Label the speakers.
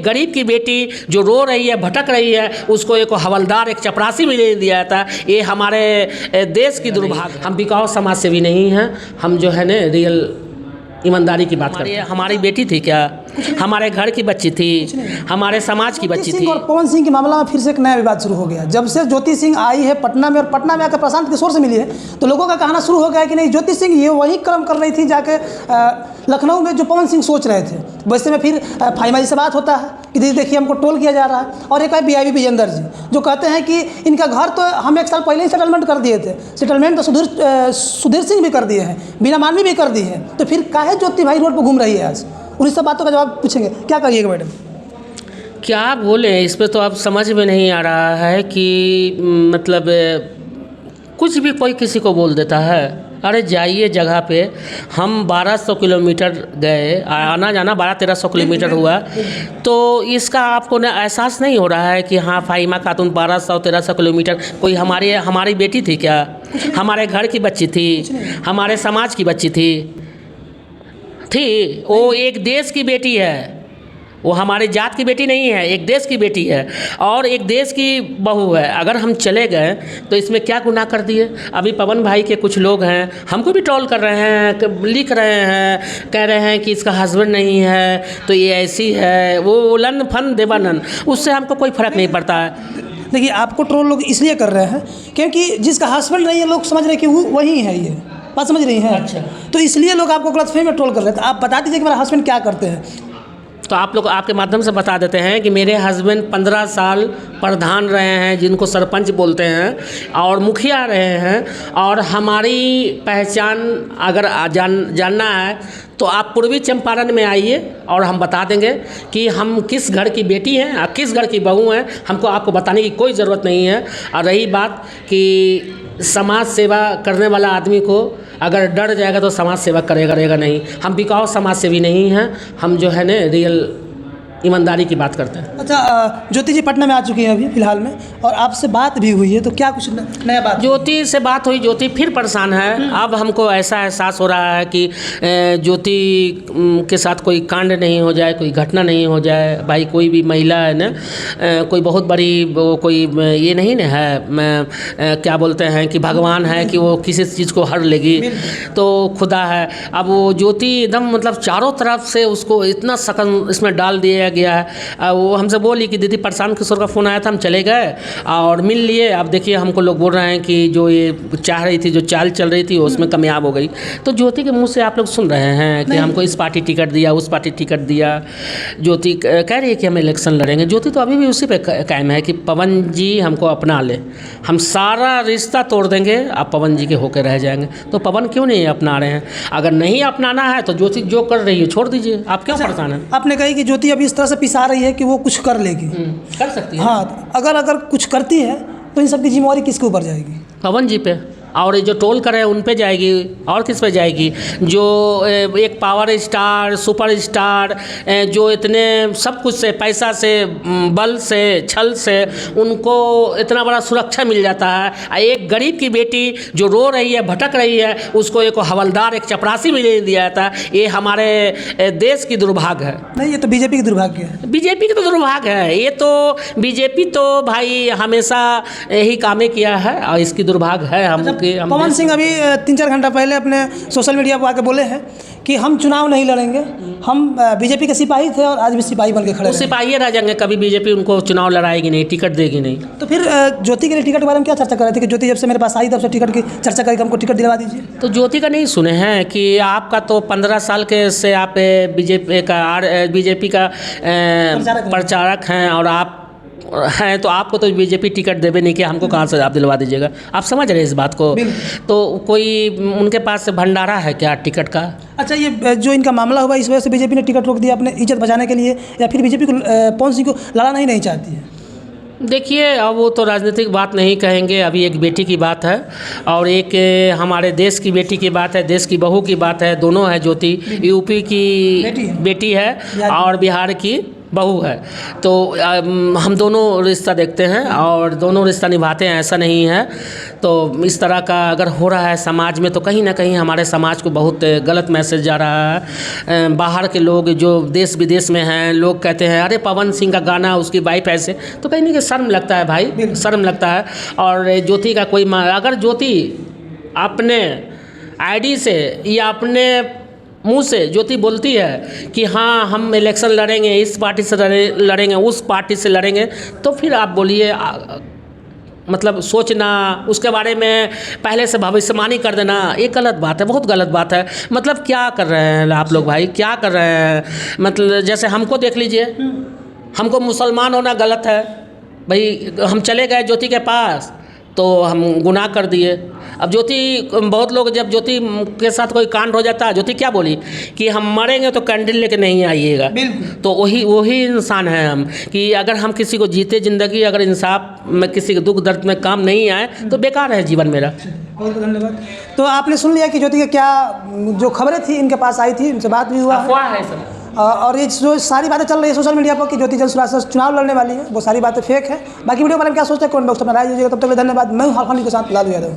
Speaker 1: एक गरीब की बेटी जो रो रही है, भटक रही है, उसको एक हवलदार, एक चपरासी भी नहीं दिया था। ये हमारे देश की दुर्भाग्य। हम बिकाऊ समाज से भी नहीं हैं, हम जो है ना रियल ईमानदारी की बात करते हैं। हमारी बेटी थी क्या, हमारे घर की बच्ची थी, हमारे समाज की बच्ची थी।
Speaker 2: और पवन सिंह के मामला में फिर से एक नया विवाद शुरू हो गया। जब से ज्योति सिंह आई है पटना में और पटना में आकर प्रशांत किशोर से मिली है, तो लोगों का कहना शुरू हो गया कि नहीं, ज्योति सिंह ये वही कर्म कर रही थी जाके लखनऊ में जो पवन सिंह सोच रहे थे। वैसे में फिर फाइमा जी से बात होता है कि दीदी देखिए हमको टोल किया जा रहा है। और एक है BIB विजेंदर जी जो कहते हैं कि इनका घर तो हम 1 साल पहले ही सेटलमेंट कर दिए थे। सेटलमेंट तो सुधीर सिंह भी कर दिए हैं, बीना मानवी भी कर दी है। तो फिर काहे ज्योति भाई रोड पर घूम रही है आज? उन्हीं सब बातों का जवाब पूछेंगे, क्या करिएगा मैडम?
Speaker 1: क्या बोले इस पे, तो अब समझ में नहीं आ रहा है कि मतलब कुछ भी कोई किसी को बोल देता है। अरे जाइए जगह पे, हम 1200 किलोमीटर गए, आना जाना 1200-1300 किलोमीटर हुआ, तो इसका आपको ना एहसास नहीं हो रहा है कि हाँ फाहिमा खातून 1200-1300 किलोमीटर, कोई हमारी बेटी थी क्या, हमारे घर की बच्ची थी, हमारे समाज की बच्ची थी। वो एक देश की बेटी है, वो हमारे जात की बेटी नहीं है, एक देश की बेटी है और एक देश की बहू है। अगर हम चले गए तो इसमें क्या गुनाह कर दिए? अभी पवन भाई के कुछ लोग हैं, हमको भी ट्रोल कर रहे हैं, लिख रहे हैं, कह रहे हैं कि इसका हस्बैंड नहीं है तो ये ऐसी है, वो लन फन देवानंद, उससे हमको कोई फ़र्क नहीं पड़ता है।
Speaker 2: देखिए आपको ट्रोल लोग इसलिए कर रहे हैं क्योंकि जिसका हस्बैंड नहीं है लोग समझ रहे हैं कि वो वही है, ये बात समझ रही हैं?
Speaker 1: अच्छा।
Speaker 2: तो इसलिए लोग आपको गलतफहमी में ट्रोल कर रहे हैं। तो आप बता दीजिए कि मेरा हस्बैंड क्या करते हैं।
Speaker 1: तो आप लोग आपके माध्यम से बता देते हैं कि मेरे हस्बैंड 15 साल प्रधान रहे हैं, जिनको सरपंच बोलते हैं, और मुखिया रहे हैं। और हमारी पहचान अगर जानना है तो आप पूर्वी चंपारण में आइए और हम बता देंगे कि हम किस घर की बेटी हैं और किस घर की बहू हैं। हमको आपको बताने की कोई ज़रूरत नहीं है। और रही बात कि समाज सेवा करने वाला आदमी को अगर डर जाएगा तो समाज सेवा करेगा नहीं। हम बिकाऊ समाज से भी नहीं हैं, हम जो है ना रियल ईमानदारी की बात करते हैं।
Speaker 2: अच्छा, ज्योति जी पटना में आ चुकी हैं अभी फिलहाल में, और आपसे बात भी हुई है, तो क्या कुछ नया बात?
Speaker 1: ज्योति से बात हुई, ज्योति फिर परेशान है। अब हमको ऐसा एहसास हो रहा है कि ज्योति के साथ कोई कांड नहीं हो जाए, कोई घटना नहीं हो जाए। भाई कोई भी महिला है ना, कोई बहुत बड़ी कोई ये नहीं ना है, क्या बोलते हैं कि भगवान है कि वो किसी चीज़ को हर लेगी, तो खुदा है। अब वो ज्योति एकदम मतलब चारों तरफ से उसको इतना सकन इसमें डाल दिया गया है। वो हमसे बोली कि दीदी प्रशांत किशोर का फ़ोन आया था, हम चले गए और मिल लिए। अब देखिए हमको लोग बोल रहे हैं कि जो ये चाह रही थी, जो चाल चल रही थी उसमें कामयाब हो गई। तो ज्योति के मुंह से आप लोग सुन रहे हैं कि हमको इस पार्टी टिकट दिया, उस पार्टी टिकट दिया। ज्योति कह रही है कि हम इलेक्शन लड़ेंगे। ज्योति तो अभी भी उसी पे कायम है कि पवन जी हमको अपना ले, हम सारा रिश्ता तोड़ देंगे, आप पवन जी के होकर रह जाएंगे। तो पवन क्यों नहीं अपना रहे हैं? अगर नहीं अपनाना है तो ज्योति जो कर रही है छोड़ दीजिए, आप क्यों परेशान हैं?
Speaker 2: आपने कही कि ज्योति अभी इस तरह से पिसा रही है कि वो कुछ कर लेगी,
Speaker 1: कर सकती है।
Speaker 2: हाँ, अगर कुछ करती है तो इन सब की जिम्मेवारी किसके ऊपर जाएगी?
Speaker 1: पवन जी पे, और जो ट्रोल करे उन पे जाएगी, और किस पे जाएगी? जो एक पावर स्टार, सुपर स्टार, जो इतने सब कुछ से, पैसा से, बल से, छल से उनको इतना बड़ा सुरक्षा मिल जाता है। एक गरीब की बेटी जो रो रही है, भटक रही है, उसको एक हवलदार, एक चपरासी भी नहीं दिया जाता। ये हमारे देश की दुर्भाग्य है।
Speaker 2: नहीं, ये तो बीजेपी की दुर्भाग्य है।
Speaker 1: बीजेपी की तो दुर्भाग्य है। ये तो बीजेपी तो भाई हमेशा यही कामें किया है और इसकी दुर्भाग्य है। हम
Speaker 2: पवन सिंह अभी 3-4 घंटा पहले अपने सोशल मीडिया पर आके बोले हैं कि हम चुनाव नहीं लड़ेंगे, हम बीजेपी के सिपाही थे और आज भी सिपाही बन के खड़े हैं।
Speaker 1: सिपाही रह जाएंगे, कभी बीजेपी उनको चुनाव लड़ाएगी नहीं, टिकट देगी नहीं।
Speaker 2: तो फिर ज्योति के लिए टिकट के बारे में क्या चर्चा कर रहे थे कि ज्योति जब से मेरे पास आई तब से टिकट की चर्चा करके हमको टिकट दिलवा दीजिए?
Speaker 1: तो ज्योति का नहीं सुने हैं कि आपका तो 15 साल के से आप बीजेपी का प्रचारक हैं और आप हैं, तो आपको तो बीजेपी टिकट देवे नहीं कि हमको कहाँ से आप दिलवा दीजिएगा? आप समझ रहे हैं इस बात को? तो कोई उनके पास से भंडारा है क्या टिकट का?
Speaker 2: अच्छा, ये जो इनका मामला हुआ इस वजह से बीजेपी ने टिकट रोक दिया अपने इज्जत बचाने के लिए, या फिर बीजेपी को पवन सिंह को लड़ाना ही नहीं चाहती है?
Speaker 1: देखिए, अब वो तो राजनीतिक बात नहीं कहेंगे। अभी एक बेटी की बात है और एक हमारे देश की बेटी की बात है, देश की बहू की बात है। दोनों है। ज्योति यूपी की बेटी है और बिहार की बहू है, तो हम दोनों रिश्ता देखते हैं और दोनों रिश्ता निभाते हैं, ऐसा नहीं है। तो इस तरह का अगर हो रहा है समाज में तो कहीं ना कहीं हमारे समाज को बहुत गलत मैसेज जा रहा है। बाहर के लोग जो देश विदेश में हैं, लोग कहते हैं अरे पवन सिंह का गाना, उसकी वाइफ ऐसे, तो कहीं ना कहीं शर्म लगता है भाई, शर्म लगता है। और ज्योति का कोई अगर ज्योति अपने आईडी से या अपने मुंह से ज्योति बोलती है कि हाँ हम इलेक्शन लड़ेंगे, इस पार्टी से लड़ेंगे, उस पार्टी से लड़ेंगे, तो फिर आप बोलिए मतलब सोचना, उसके बारे में पहले से भविष्यवाणी कर देना, ये गलत बात है, बहुत गलत बात है। मतलब क्या कर रहे हैं आप लोग भाई, क्या कर रहे हैं? मतलब जैसे हमको देख लीजिए, हमको मुसलमान होना गलत है भाई, हम चले गए ज्योति के पास तो हम गुनाह कर दिए। अब ज्योति, बहुत लोग जब ज्योति के साथ कोई कांड हो जाता है, ज्योति क्या बोली कि हम मरेंगे तो कैंडल लेके नहीं आइएगा। तो वही इंसान है हम, कि अगर हम किसी को जीते ज़िंदगी, अगर इंसाफ में किसी के दुख दर्द में काम नहीं आए तो बेकार है जीवन मेरा।
Speaker 2: बहुत धन्यवाद। तो आपने सुन लिया कि ज्योति के क्या जो खबरें थी इनके पास आई थी, इनसे बात भी हुआ
Speaker 1: अफवाह है सब।
Speaker 2: और ये जो सारी बातें चल रही है सोशल मीडिया पर कि ज्योति जल्द से चुनाव लड़ने वाली है, वो सारी बातें फेक है। बाकी वीडियो के बारे में क्या सोचते हैं कमेंट बॉक्स में राय दीजिएगा। तब तक धन्यवाद। मैं हूं हाल के साथ लालू यादव।